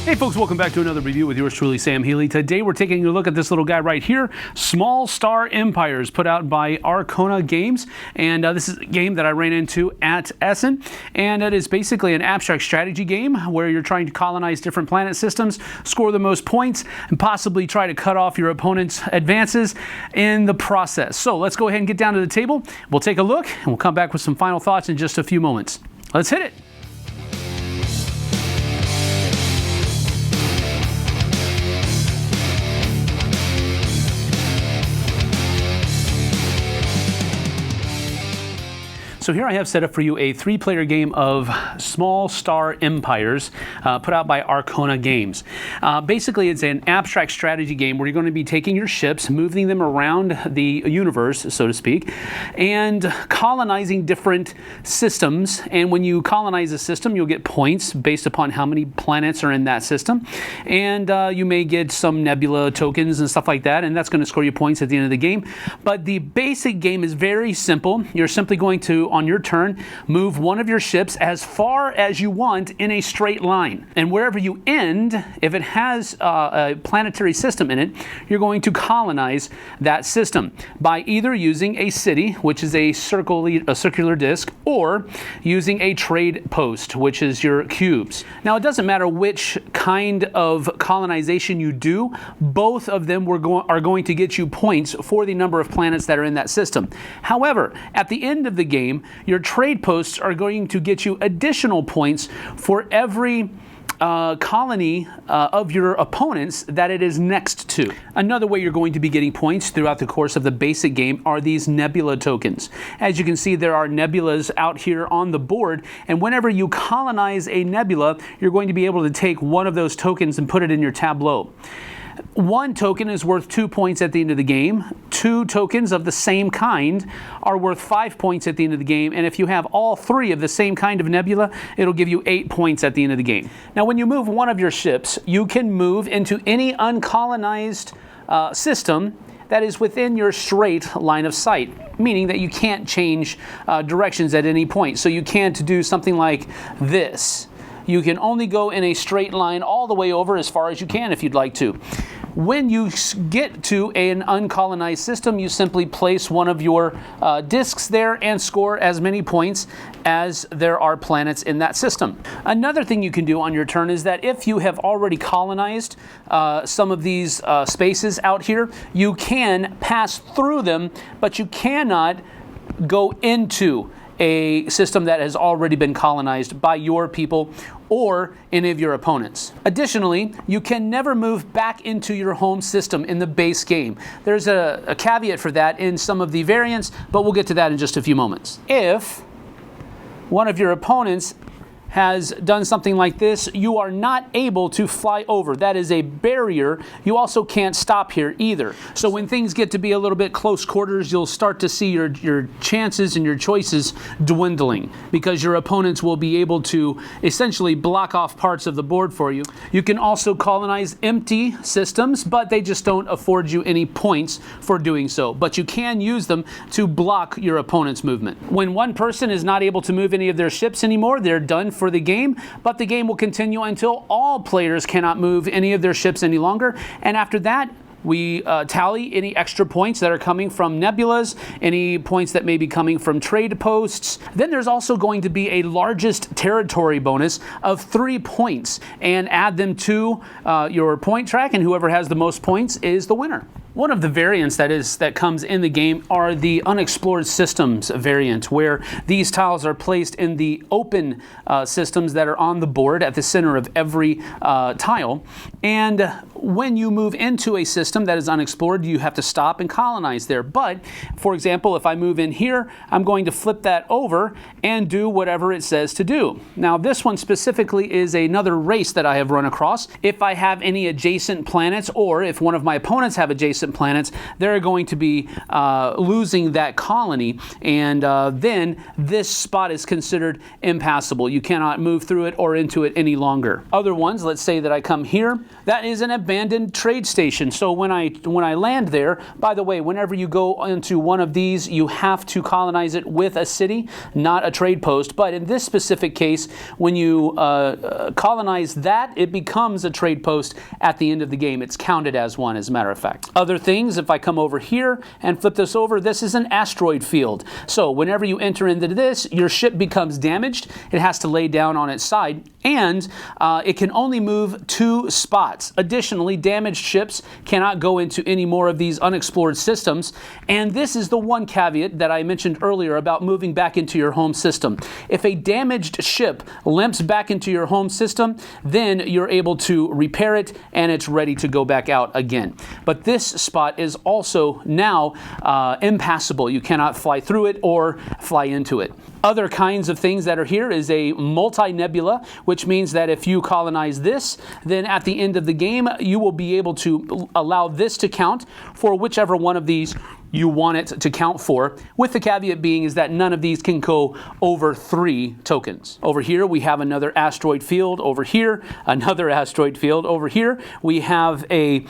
Hey folks, welcome back to another review with yours truly, Sam Healey. Today we're taking a look at this little guy right here, Small Star Empires, put out by Archona Games. And this is a game that I ran into at Essen. And it is basically an abstract strategy game where you're trying to colonize different planet systems, score the most points, and possibly try to cut off your opponent's advances in the process. So let's go ahead and get down to the table. We'll take a look and we'll come back with some final thoughts in just a few moments. Let's hit it. So here I have set up for you a 3-player game of Small Star Empires put out by Archona Games. Basically, it's an abstract strategy game where you're going to be taking your ships, moving them around the universe, so to speak, and colonizing different systems. And when you colonize a system, you'll get points based upon how many planets are in that system. And you may get some nebula tokens and stuff like that, and that's going to score you points at the end of the game. But the basic game is very simple. You're simply going to, on your turn, move one of your ships as far as you want in a straight line. And wherever you end, if it has a planetary system in it, you're going to colonize that system by either using a city, which is a circular disc, or using a trade post, which is your cubes. Now, it doesn't matter which kind of colonization you do, both of them are going to get you points for the number of planets that are in that system. However, at the end of the game, your trade posts are going to get you additional points for every colony of your opponents that it is next to. Another way you're going to be getting points throughout the course of the basic game are these nebula tokens. As you can see, there are nebulas out here on the board, and whenever you colonize a nebula, you're going to be able to take one of those tokens and put it in your tableau. One token is worth 2 points at the end of the game. 2 tokens of the same kind are worth 5 points at the end of the game. And if you have all 3 of the same kind of nebula, it'll give you 8 points at the end of the game. Now, when you move one of your ships, you can move into any uncolonized system that is within your straight line of sight, meaning that you can't change directions at any point. So you can't do something like this. You can only go in a straight line all the way over as far as you can if you'd like to. When you get to an uncolonized system, you simply place one of your discs there and score as many points as there are planets in that system. Another thing you can do on your turn is that if you have already colonized some of these spaces out here, you can pass through them, but you cannot go into a system that has already been colonized by your people or any of your opponents. Additionally, you can never move back into your home system in the base game. There's a caveat for that in some of the variants, but we'll get to that in just a few moments. If one of your opponents has done something like this, you are not able to fly over. That is a barrier. You also can't stop here either. So when things get to be a little bit close quarters, you'll start to see your chances and your choices dwindling because your opponents will be able to essentially block off parts of the board for you. You can also colonize empty systems, but they just don't afford you any points for doing so. But you can use them to block your opponent's movement. When one person is not able to move any of their ships anymore, they're done for the game, but the game will continue until all players cannot move any of their ships any longer. And after that, we tally any extra points that are coming from nebulas, any points that may be coming from trade posts. Then there's also going to be a largest territory bonus of 3 points, and add them to your point track, and whoever has the most points is the winner. One of the variants that comes in the game are the unexplored systems variant, where these tiles are placed in the open systems that are on the board at the center of every tile. And when you move into a system that is unexplored, you have to stop and colonize there. But, for example, if I move in here, I'm going to flip that over and do whatever it says to do. Now, this one specifically is another race that I have run across. If I have any adjacent planets, or if one of my opponents have adjacent adjacent planets, they're going to be losing that colony, and then this spot is considered impassable. You cannot move through it or into it any longer. Other ones, let's say that I come here, that is an abandoned trade station. So when I land there, by the way, whenever you go into one of these, you have to colonize it with a city, not a trade post. But in this specific case, when you colonize that, it becomes a trade post at the end of the game. It's counted as one, as a matter of fact. Other things, if I come over here and flip this over, this is an asteroid field. So whenever you enter into this, your ship becomes damaged. It has to lay down on its side, and it can only move 2 spots. Additionally, damaged ships cannot go into any more of these unexplored systems, and this is the one caveat that I mentioned earlier about moving back into your home system. If a damaged ship limps back into your home system, then you're able to repair it and it's ready to go back out again. But this spot is also now impassable. You cannot fly through it or fly into it. Other kinds of things that are here is a multi-nebula, which means that if you colonize this, then at the end of the game, you will be able to allow this to count for whichever one of these you want it to count for, with the caveat being is that none of these can go over 3 tokens. Over here we have another asteroid field. Over here another asteroid field. Over here we have a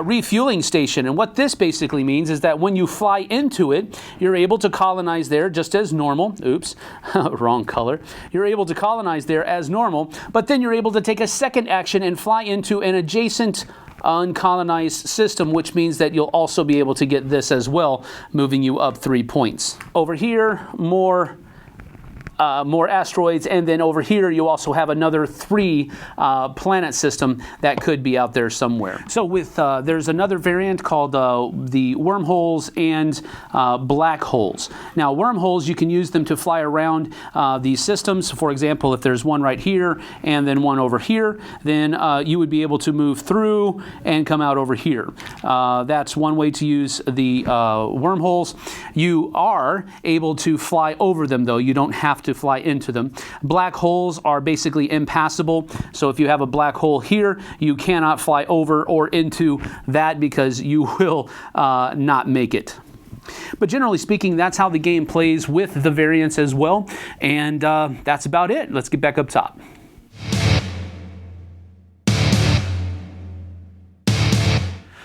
refueling station, and what this basically means is that when you fly into it, you're able to colonize there just as normal. Oops, wrong color. You're able to colonize there as normal, but then you're able to take a second action and fly into an adjacent uncolonized system, which means that you'll also be able to get this as well, moving you up 3 points. Over here, more asteroids, and then over here you also have another 3 planet system that could be out there somewhere. So with there's another variant called the wormholes and black holes. Now wormholes, you can use them to fly around these systems. For example, if there's one right here and then one over here, then you would be able to move through and come out over here. That's one way to use the wormholes. You are able to fly over them though. You don't have to fly into them. Black holes are basically impassable. So if you have a black hole here, you cannot fly over or into that because you will not make it. But generally speaking, that's how the game plays with the variants as well. And that's about it. Let's get back up top.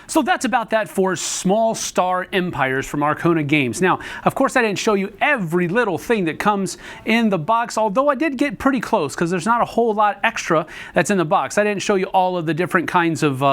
So that's about that for Small Star Empires from Archona Games. Now, of course, I didn't show you every little thing that comes in the box, although I did get pretty close because there's not a whole lot extra that's in the box. I didn't show you all of the different kinds of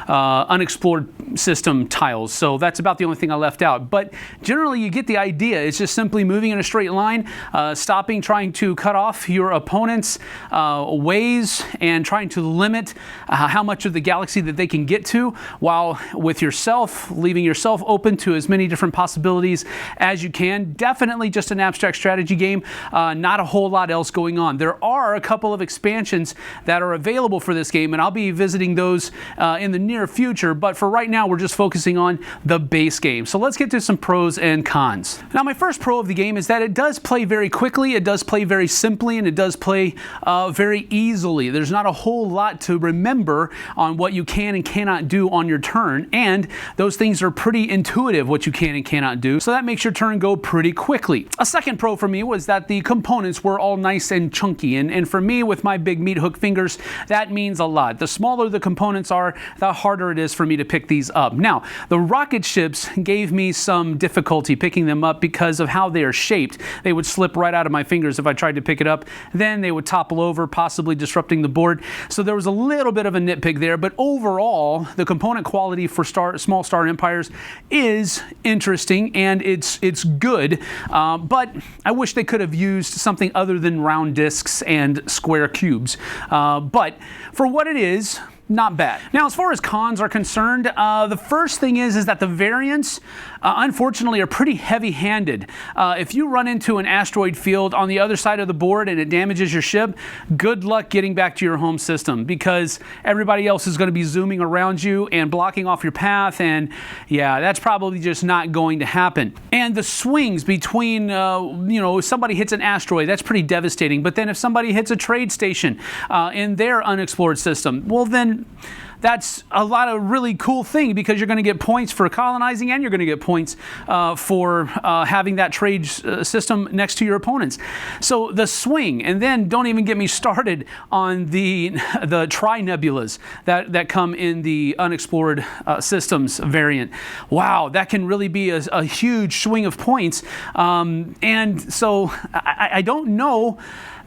unexplored system tiles, so that's about the only thing I left out. But generally, you get the idea. It's just simply moving in a straight line, stopping, trying to cut off your opponent's ways, and trying to limit how much of the galaxy that they can get to, while with yourself, leaving yourself open to as many different possibilities as you can. Definitely just an abstract strategy game, not a whole lot else going on. There are a couple of expansions that are available for this game, and I'll be visiting those in the near future, but for right now we're just focusing on the base game. So let's get to some pros and cons. Now, my first pro of the game is that it does play very quickly, it does play very simply, and it does play very easily. There's not a whole lot to remember on what you can and cannot do on your turn, and those things are pretty intuitive, what you can and cannot do, so that makes your turn go pretty quickly. A second pro for me was that the components were all nice and chunky, and for me, with my big meat hook fingers, that means a lot. The smaller the components are, the harder it is for me to pick these up. Now, the rocket ships gave me some difficulty picking them up because of how they are shaped. They would slip right out of my fingers if I tried to pick it up, then they would topple over, possibly disrupting the board. So there was a little bit of a nitpick there, but overall, the component quality for Small Star Empires is interesting and it's good, but I wish they could have used something other than round discs and square cubes. But for what it is, not bad. Now, as far as cons are concerned, the first thing is that the variants, unfortunately, are pretty heavy-handed. If you run into an asteroid field on the other side of the board and it damages your ship, good luck getting back to your home system, because everybody else is going to be zooming around you and blocking off your path, and yeah, that's probably just not going to happen. And the swings between, if somebody hits an asteroid, that's pretty devastating, but then if somebody hits a trade station in their unexplored system, well then, that's a lot of really cool thing because you're going to get points for colonizing and you're going to get points for having that trade system next to your opponents. So the swing, and then don't even get me started on the tri-nebulas that come in the unexplored systems variant. Wow, that can really be a huge swing of points. And so I don't know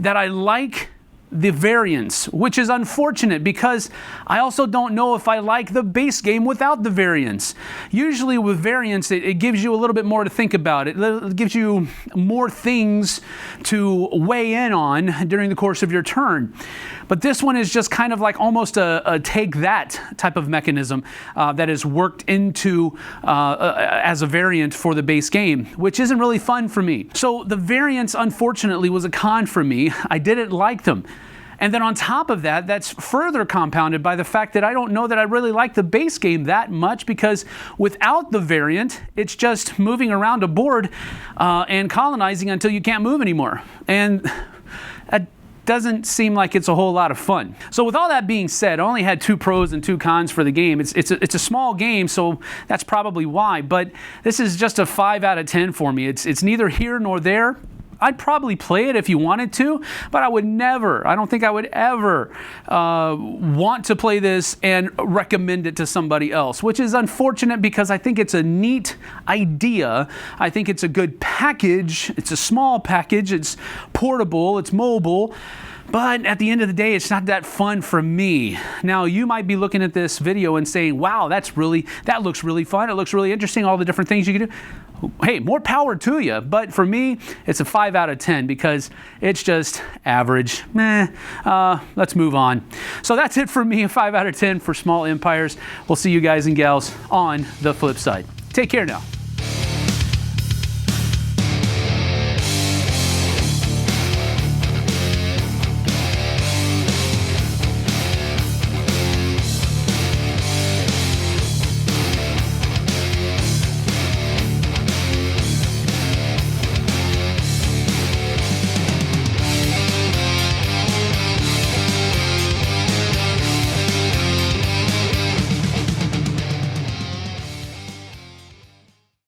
that I like the variants, which is unfortunate because I also don't know if I like the base game without the variants. Usually with variants, it gives you a little bit more to think about. It gives you more things to weigh in on during the course of your turn. But this one is just kind of like almost a take that type of mechanism that is worked into as a variant for the base game, which isn't really fun for me. So the variants, unfortunately, was a con for me. I didn't like them. And then on top of that, that's further compounded by the fact that I don't know that I really like the base game that much because without the variant, it's just moving around a board and colonizing until you can't move anymore. And that doesn't seem like it's a whole lot of fun. So with all that being said, I only had 2 pros and 2 cons for the game. It's a small game, so that's probably why. But this is just a 5 out of 10 for me. It's neither here nor there. I'd probably play it if you wanted to, but I don't think I would ever want to play this and recommend it to somebody else, which is unfortunate because I think it's a neat idea. I think it's a good package. It's a small package. It's portable. It's mobile. But at the end of the day, it's not that fun for me. Now, you might be looking at this video and saying, wow, that looks really fun. It looks really interesting, all the different things you can do. Hey, more power to you. But for me, it's a 5 out of 10 because it's just average. Let's move on. So that's it for me, a 5 out of 10 for Small Empires. We'll see you guys and gals on the flip side. Take care now.